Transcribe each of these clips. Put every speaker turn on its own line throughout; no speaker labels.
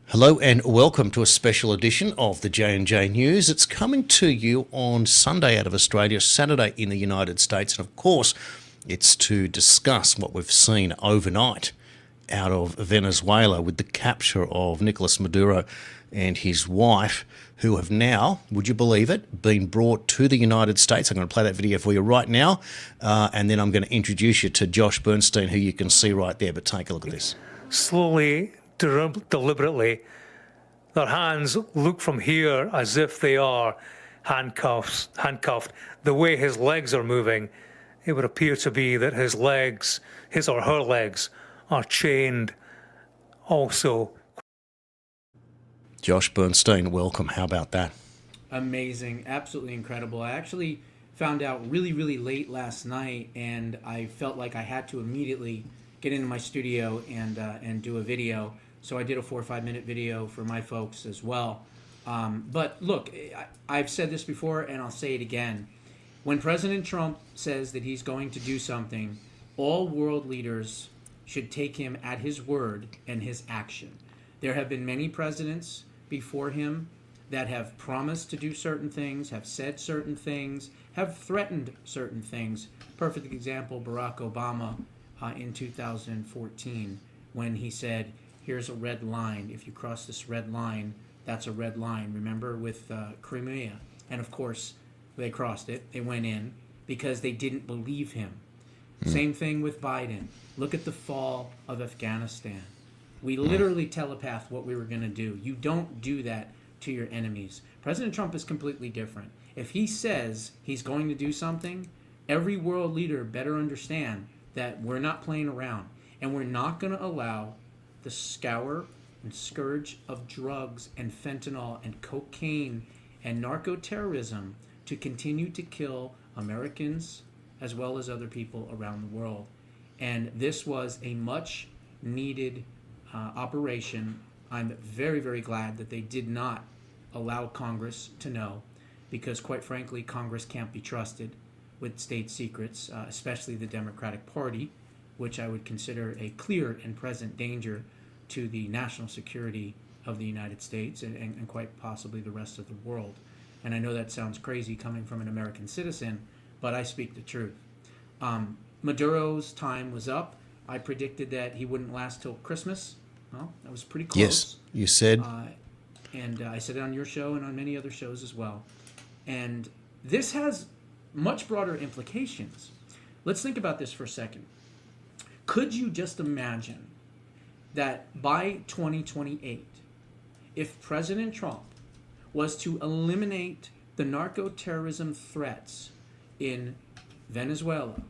Hello and welcome to a special edition of the J&J News. It's coming to you on Sunday out of Australia, Saturday in the United States, and of course it's to discuss what we've seen overnight out of Venezuela with the capture of Nicolas Maduro and his wife, who have now, would you believe it, been brought to the United States. I'm going to play that video for you right now, and then I'm going to introduce you to Josh Bernstein, who you can see right there, but take a look at this.
Slowly, deliberately, their hands look from here as if they are handcuffed. The way his legs are moving, it would appear to be that his or her legs, are chained also.
Josh Bernstein, welcome. How about that?
Amazing, absolutely incredible. I actually found out really late last night, and I felt like I had to immediately get into my studio and do a video. So I did a 4 or 5 minute video for my folks as well. But look, I've said this before and I'll say it again. When President Trump says that he's going to do something, all world leaders should take him at his word and his action. There have been many presidents before him that have promised to do certain things, have said certain things, have threatened certain things. Perfect example, Barack Obama in 2014, when he said, here's a red line. If you cross this red line, that's a red line. Remember with Crimea? And of course, they crossed it. They went in because they didn't believe him. Same thing with Biden. Look at the fall of Afghanistan. We literally telepath what we were going to do. You don't do that to your enemies. President Trump is completely different. If he says he's going to do something, every world leader better understand that we're not playing around, and we're not going to allow the scourge and scourge of drugs and fentanyl and cocaine and narco-terrorism to continue to kill Americans as well as other people around the world. And this was a much needed operation. I'm very glad that they did not allow Congress to know, because quite frankly, Congress can't be trusted with state secrets, especially the Democratic Party, which I would consider a clear and present danger to the national security of the United States and quite possibly the rest of the world. And I know that sounds crazy coming from an American citizen, but I speak the truth. Maduro's time was up. I predicted that he wouldn't last till Christmas. Well, that was pretty close.
Yes, you said.
And I said it on your show and on many other shows as well. And this has much broader implications. Let's think about this for a second. Could you just imagine that by 2028, if President Trump was to eliminate the narco-terrorism threats in Venezuela,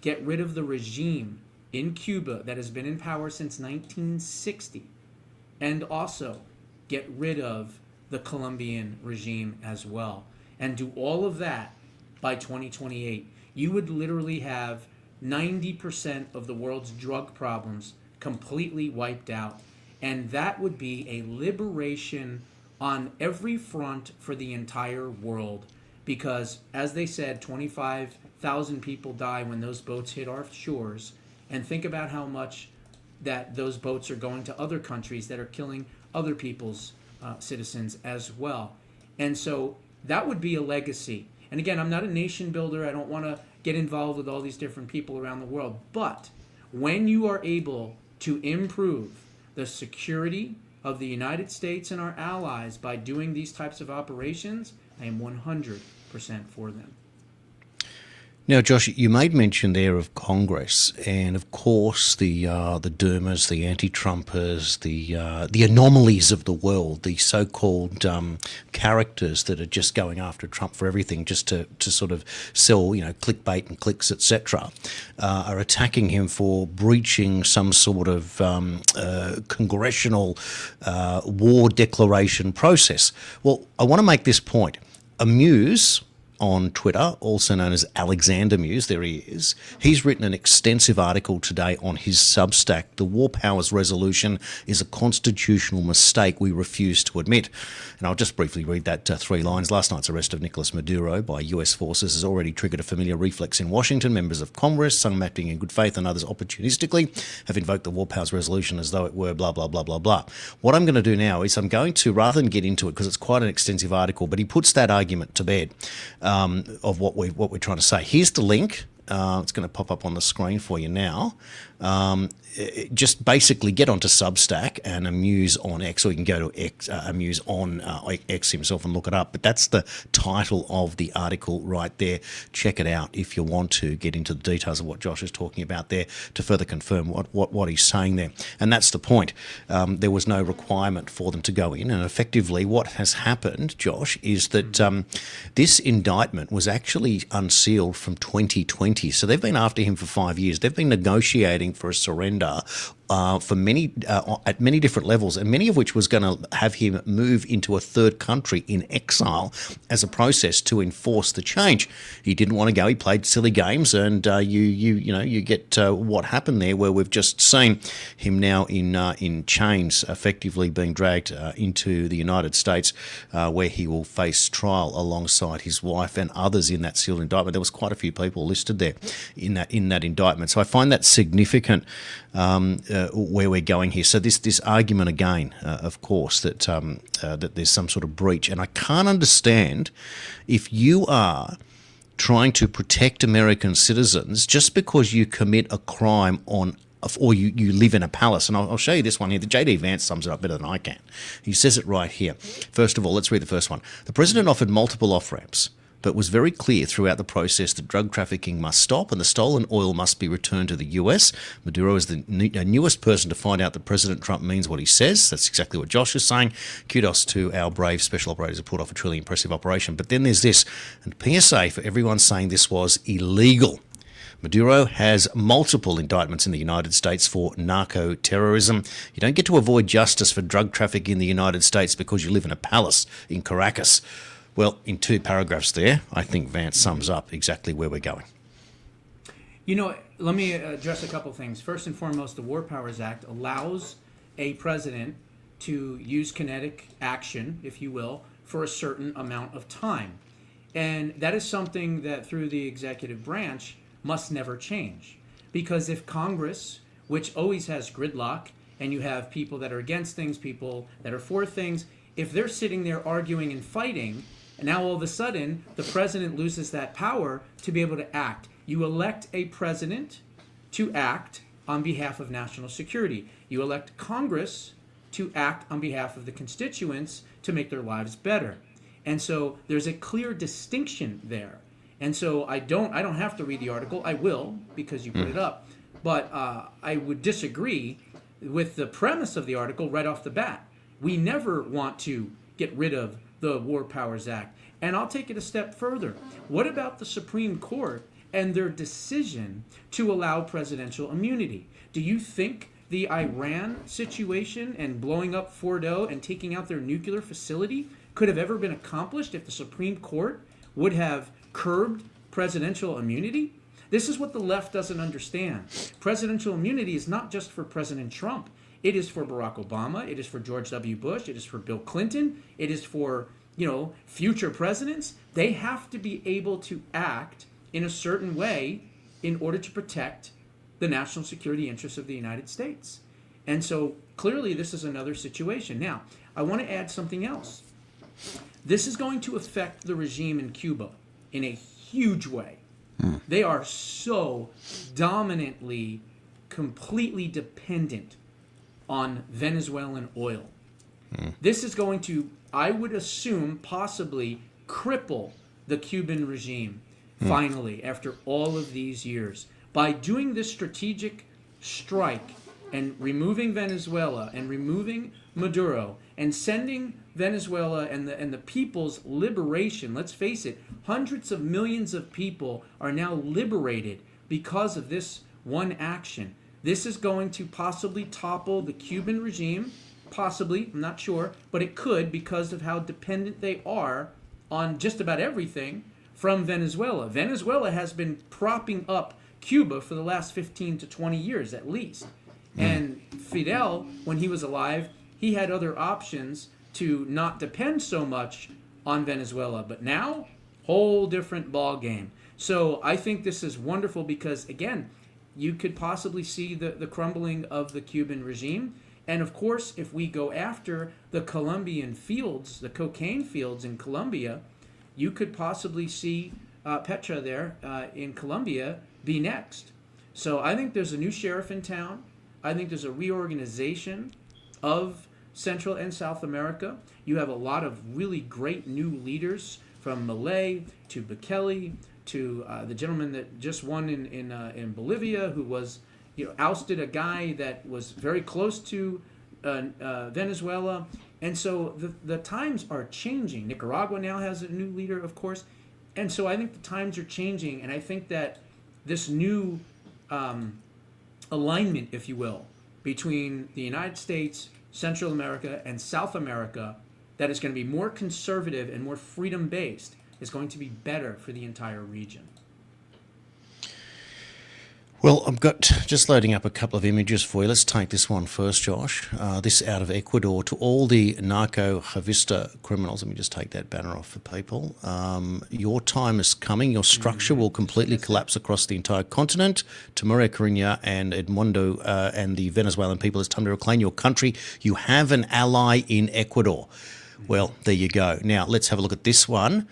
get rid of the regime in Cuba that has been in power since 1960, and also get rid of the Colombian regime as well, and do all of that by 2028, you would literally have 90% of the world's drug problems completely wiped out. And that would be a liberation on every front for the entire world. Because, as they said, 25,000 people die when those boats hit our shores. And think about how much that those boats are going to other countries that are killing other people's citizens as well. And so that would be a legacy. And again, I'm not a nation builder. I don't want to get involved with all these different people around the world. But when you are able to improve the security of the United States and our allies by doing these types of operations, I am 100% for them.
Now, Josh, you made mention there of Congress, and of course the Dumas, the anti-Trumpers, the anomalies of the world, the so-called characters that are just going after Trump for everything, just to sort of sell, clickbait and clicks, etc., are attacking him for breaching some sort of congressional war declaration process. Well, I want to make this point. Amuse on Twitter, also known as Alexander Muse, there he is. He's written an extensive article today on his Substack. The War Powers Resolution is a constitutional mistake we refuse to admit. And I'll just briefly read that 3 lines. Last night's arrest of Nicolas Maduro by US forces has already triggered a familiar reflex in Washington. Members of Congress, some acting in good faith and others opportunistically, have invoked the War Powers Resolution as though it were blah, blah, blah, blah, blah. What I'm going to do now is I'm going to, rather than get into it, because it's quite an extensive article, but he puts that argument to bed. Of what we're trying to say. Here's the link. It's going to pop up on the screen for you now. Just basically get onto Substack and Amuse on X, or you can go to X, Amuse on X himself and look it up. But that's the title of the article right there. Check it out if you want to get into the details of what Josh is talking about there to further confirm what he's saying there. And that's the point. There was no requirement for them to go in. And effectively what has happened, Josh, is that this indictment was actually unsealed from 2020. So they've been after him for 5 years. They've been negotiating for a surrender for many at many different levels, and many of which was going to have him move into a third country in exile as a process to enforce the change. He didn't want to go. He played silly games, and you get what happened there, where we've just seen him now in chains, effectively being dragged into the United States, where he will face trial alongside his wife and others in that sealed indictment. There was quite a few people listed there in that indictment. So I find that significant. Where we're going here. So this argument again, of course, that there's some sort of breach, and I can't understand if you are trying to protect American citizens just because you commit a crime or you live in a palace. And I'll show you this one here. The J.D. Vance sums it up better than I can. He says it right here. First of all, let's read the first one. The president offered multiple off-ramps, but was very clear throughout the process that drug trafficking must stop and the stolen oil must be returned to the US. Maduro is the newest person to find out that President Trump means what he says. That's exactly what Josh is saying. Kudos to our brave special operators who pulled off a truly impressive operation. But then there's this, and PSA for everyone saying this was illegal. Maduro has multiple indictments in the United States for narco-terrorism. You don't get to avoid justice for drug trafficking in the United States because you live in a palace in Caracas. Well, in 2 paragraphs there, I think Vance sums up exactly where we're going.
Let me address a couple things. First and foremost, the War Powers Act allows a president to use kinetic action, if you will, for a certain amount of time. And that is something that through the executive branch must never change. Because if Congress, which always has gridlock, and you have people that are against things, people that are for things, if they're sitting there arguing and fighting, and now all of a sudden, the president loses that power to be able to act. You elect a president to act on behalf of national security. You elect Congress to act on behalf of the constituents to make their lives better. And so there's a clear distinction there. And so I don't have to read the article. I will, because you put it up. But I would disagree with the premise of the article right off the bat. We never want to get rid of the War Powers Act. And I'll take it a step further. What about the Supreme Court and their decision to allow presidential immunity? Do you think the Iran situation and blowing up Fordo and taking out their nuclear facility could have ever been accomplished if the Supreme Court would have curbed presidential immunity? This is what the left doesn't understand. Presidential immunity is not just for President Trump. It is for Barack Obama. It is for George W. Bush. It is for Bill Clinton. It is for, future presidents. They have to be able to act in a certain way in order to protect the national security interests of the United States. And so clearly this is another situation. Now, I want to add something else. This is going to affect the regime in Cuba in a huge way. They are so dominantly, completely dependent on Venezuelan oil. This is going to, I would assume, possibly cripple the Cuban regime, finally, after all of these years. By doing this strategic strike and removing Venezuela and removing Maduro and sending Venezuela and the people's liberation, let's face it, hundreds of millions of people are now liberated because of this one action. This is going to possibly topple the Cuban regime, possibly, I'm not sure, but it could because of how dependent they are on just about everything from Venezuela. Venezuela has been propping up Cuba for the last 15 to 20 years at least. And Fidel, when he was alive, he had other options to not depend so much on Venezuela. But now, whole different ball game. So I think this is wonderful because, again, you could possibly see the crumbling of the Cuban regime. And of course, if we go after the Colombian fields, the cocaine fields in Colombia, you could possibly see Petra there in Colombia be next. So I think there's a new sheriff in town. I think there's a reorganization of Central and South America. You have a lot of really great new leaders, from Milei to Bukele to the gentleman that just won in Bolivia, who was, ousted a guy that was very close to Venezuela. And so the times are changing. Nicaragua now has a new leader, of course. And so I think the times are changing, and I think that this new alignment, if you will, between the United States, Central America, and South America, that is going to be more conservative and more freedom-based, is going to be better for the entire region.
Well, I've got just loading up a couple of images for you. Let's take this one first, Josh. This out of Ecuador. To all the narco-javista criminals, let me just take that banner off for people. Your time is coming. Your structure will completely collapse across the entire continent. To Maria Carina and Edmundo and the Venezuelan people, it's time to reclaim your country. You have an ally in Ecuador. Well, there you go. Now, let's have a look at this one.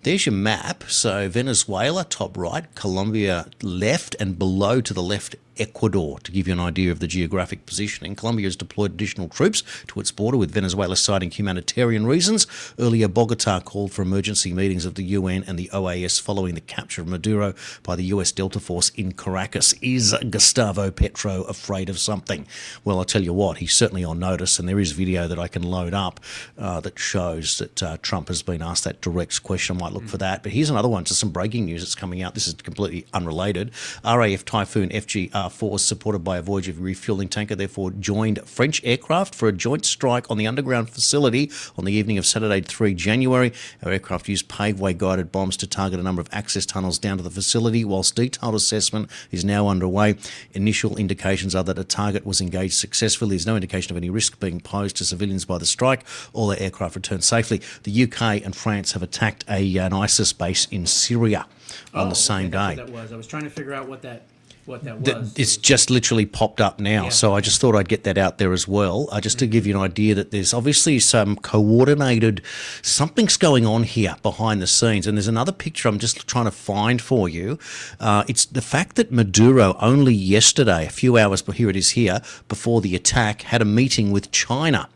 There's your map. So Venezuela, top right, Colombia left, and below to the left, Ecuador, to give you an idea of the geographic positioning. Colombia has deployed additional troops to its border, with Venezuela citing humanitarian reasons. Earlier, Bogota called for emergency meetings of the UN and the OAS following the capture of Maduro by the US Delta Force in Caracas. Is Gustavo Petro afraid of something? Well, I'll tell you what, he's certainly on notice, and there is video that I can load up that shows that Trump has been asked that direct question. I might look for that. But here's another one, just some breaking news that's coming out. This is completely unrelated. RAF Typhoon FGR force, supported by a Voyager refueling tanker, therefore joined French aircraft for a joint strike on the underground facility on the evening of Saturday, 3 January. Our aircraft used paveway-guided bombs to target a number of access tunnels down to the facility, whilst detailed assessment is now underway. Initial indications are that a target was engaged successfully. There's no indication of any risk being posed to civilians by the strike. All their aircraft returned safely. The UK and France have attacked an ISIS base in Syria on the same day.
That's what that was. I was trying to figure out what that was.
It's just literally popped up now,
Yeah.
so I just thought I'd get that out there as well, just to give you an idea that there's obviously some coordinated, something's going on here behind the scenes. And there's another picture I'm just trying to find for you. It's the fact that Maduro only yesterday, a few hours, but here it is here, before the attack, had a meeting with China.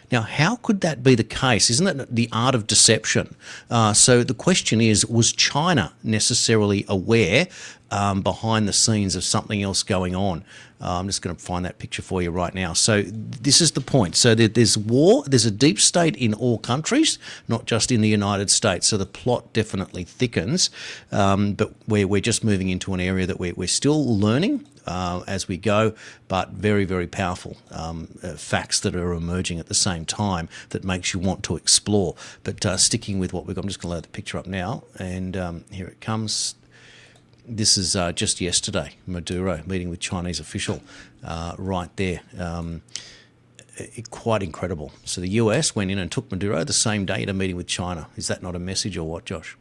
Now, how could that be the case? Isn't that the art of deception? So the question is, was China necessarily aware behind the scenes of something else going on? I'm just going to find that picture for you right now. So this is the point. So there's war, there's a deep state in all countries, not just in the United States. So the plot definitely thickens, but we're just moving into an area that we're still learning as we go, but very, very powerful facts that are emerging at the same time that makes you want to explore. But sticking with what we've got, I'm just going to load the picture up now, and here it comes. This is just yesterday, Maduro meeting with Chinese official right there. Quite incredible. So the US went in and took Maduro the same day at a meeting with China. Is that not a message or what, Josh?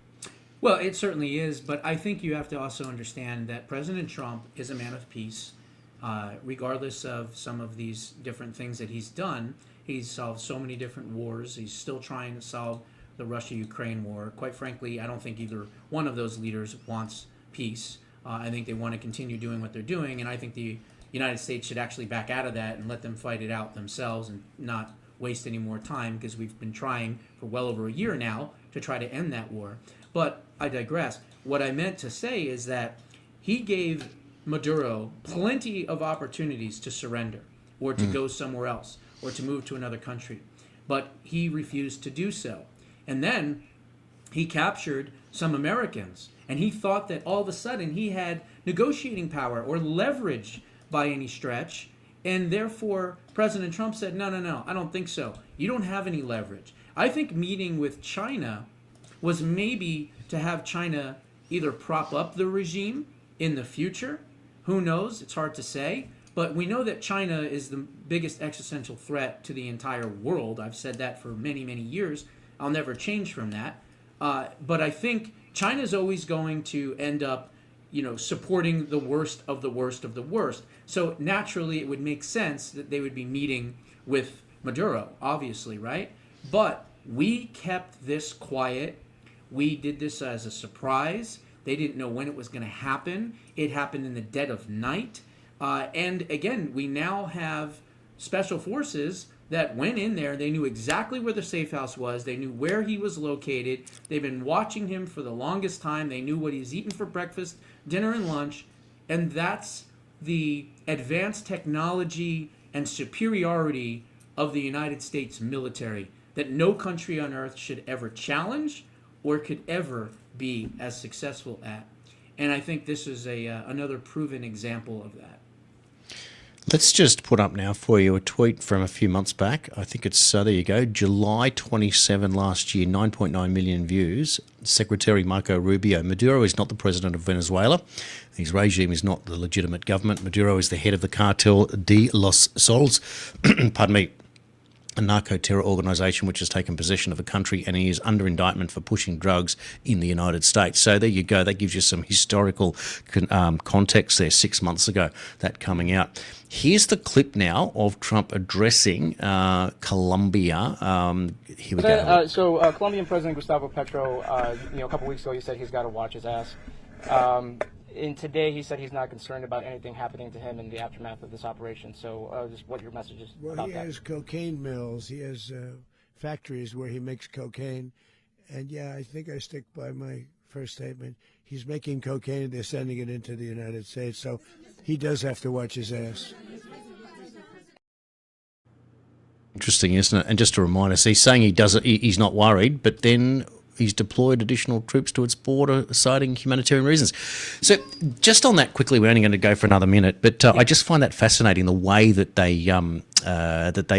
Well, it certainly is, but I think you have to also understand that President Trump is a man of peace. Regardless of some of these different things that he's done, he's solved so many different wars. He's still trying to solve the Russia-Ukraine war. Quite frankly, I don't think either one of those leaders wants peace. I think they want to continue doing what they're doing, and I think the United States should actually back out of that and let them fight it out themselves and not waste any more time, because we've been trying for well over a year now to try to end that war. But I digress. What I meant to say is that he gave Maduro plenty of opportunities to surrender or to go somewhere else or to move to another country, but he refused to do so. And then he captured some Americans, and he thought that all of a sudden he had negotiating power or leverage by any stretch, and therefore President Trump said, no, I don't think so. You don't have any leverage. I think meeting with China was maybe to have China either prop up the regime in the future. Who knows? It's hard to say. But we know that China is the biggest existential threat to the entire world. I've said that for many, many years. I'll never change from that. But I think China's always going to end up, supporting the worst of the worst of the worst. So naturally, it would make sense that they would be meeting with Maduro, obviously, right? But we kept this quiet. We did this as a surprise. They didn't know when it was going to happen. It happened in the dead of night. And again, we now have special forces that went in there. They knew exactly where the safe house was. They knew where he was located. They've been watching him for the longest time. They knew what he's eaten for breakfast, dinner, and lunch. And that's the advanced technology and superiority of the United States military that no country on earth should ever challenge or could ever be as successful at. And I think this is another proven example of that.
Let's just put up now for you a tweet from a few months back. I think it's, there you go, July 27 last year, 9.9 million views. Secretary Marco Rubio. Maduro is not the president of Venezuela. His regime is not the legitimate government. Maduro is the head of the Cartel de los Sols. Pardon me. A narco-terror organisation which has taken possession of a country, and he is under indictment for pushing drugs in the United States. So there you go. That gives you some historical context there 6 months ago, that coming out. Here's the clip now of Trump addressing Colombia. Here we go.
Colombian President Gustavo Petro, a couple weeks ago, he said he's got to watch his ass. And today he said he's not concerned about anything happening to him in the aftermath of this operation. So just what your message is about that.
Well, he has cocaine mills. He has factories where he makes cocaine. And, yeah, I think I stick by my first statement. He's making cocaine. They're sending it into the United States. So he does have to watch his ass.
Interesting, isn't it? And just to remind us, he's saying he's not worried, but then he's deployed additional troops to its border, citing humanitarian reasons. So just on that quickly, we're only going to go for another minute, but I just find that fascinating, the way that they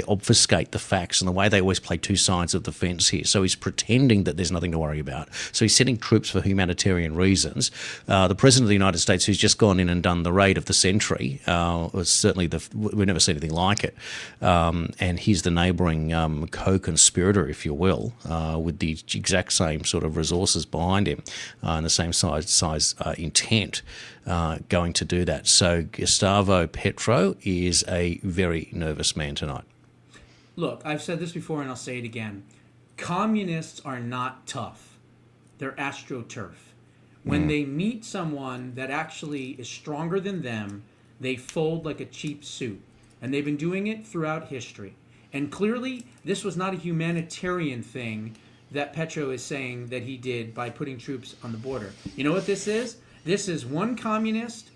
obfuscate the facts and the way they always play two sides of the fence here. So he's pretending that there's nothing to worry about. So he's sending troops for humanitarian reasons. The President of the United States, who's just gone in and done the raid of the century, was certainly we've never seen anything like it. And he's the neighbouring co-conspirator, if you will, with the exact same sort of resources behind him and the same size intent going to do that. So Gustavo Petro is a very nervous man tonight.
Look, I've said this before and I'll say it again. Communists are not tough. They're astroturf. When they meet someone that actually is stronger than them, they fold like a cheap suit. And they've been doing it throughout history. And clearly, this was not a humanitarian thing that Petro is saying that he did by putting troops on the border. You know what this is? This is one communist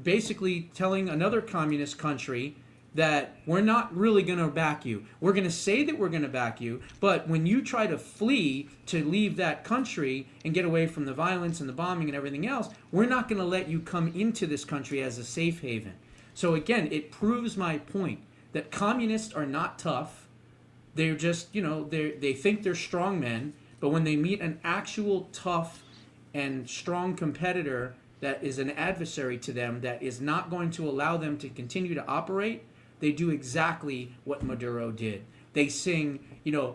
basically telling another communist country that we're not really going to back you. We're going to say that we're going to back you, but when you try to flee to leave that country and get away from the violence and the bombing and everything else, we're not going to let you come into this country as a safe haven. So again, it proves my point that communists are not tough. They're just, they think they're strong men, but when they meet an actual tough and strong competitor that is an adversary to them, that is not going to allow them to continue to operate, they do exactly what Maduro did. They sing,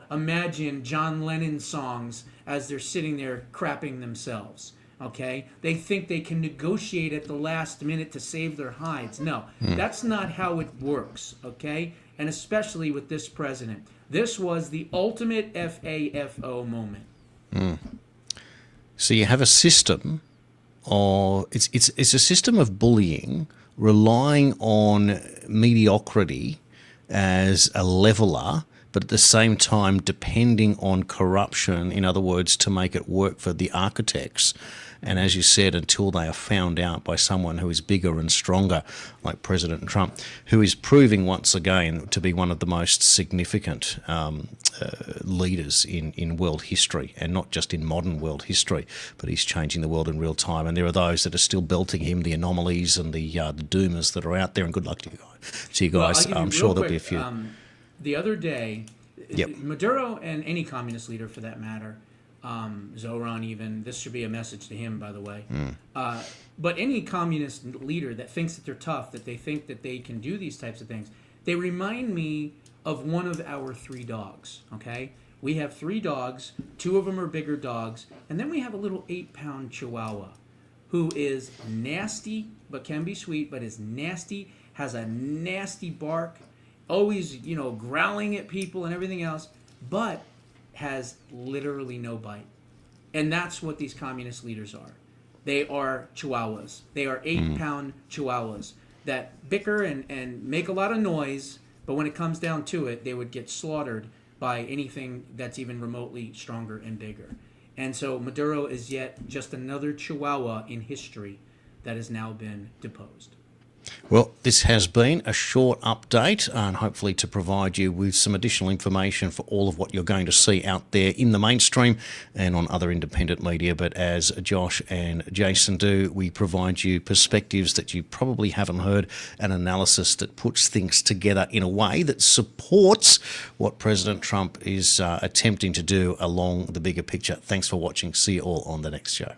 Imagine John Lennon songs as they're sitting there crapping themselves. Okay? They think they can negotiate at the last minute to save their hides. No, that's not how it works. Okay? And especially with this president. This was the ultimate FAFO moment.
So you have a system of it's a system of bullying, relying on mediocrity as a leveler, but at the same time depending on corruption, in other words, to make it work for the architects. And as you said, until they are found out by someone who is bigger and stronger, like President Trump, who is proving once again to be one of the most significant leaders in world history, and not just in modern world history, but he's changing the world in real time. And there are those that are still belting him, the anomalies and the doomers that are out there. And good luck to you guys.
Well,
I'm sure there'll be a few.
The other day,
Yep.
Maduro and any communist leader for that matter, Zoran even. This should be a message to him, by the way. But any communist leader that thinks that they're tough, that they think that they can do these types of things, they remind me of one of our 3 dogs, okay? We have 3 dogs, 2 of them are bigger dogs, and then we have a little 8-pound Chihuahua who is nasty, but can be sweet, but is nasty, has a nasty bark, always, growling at people and everything else, but has literally no bite. And that's what these communist leaders are. They are Chihuahuas. They are 8-pound Chihuahuas that bicker and make a lot of noise, but when it comes down to it, they would get slaughtered by anything that's even remotely stronger and bigger. And so Maduro is yet just another Chihuahua in history that has now been deposed.
Well, this has been a short update and hopefully to provide you with some additional information for all of what you're going to see out there in the mainstream and on other independent media. But as Josh and Jason do, we provide you perspectives that you probably haven't heard, an analysis that puts things together in a way that supports what President Trump is attempting to do along the bigger picture. Thanks for watching. See you all on the next show.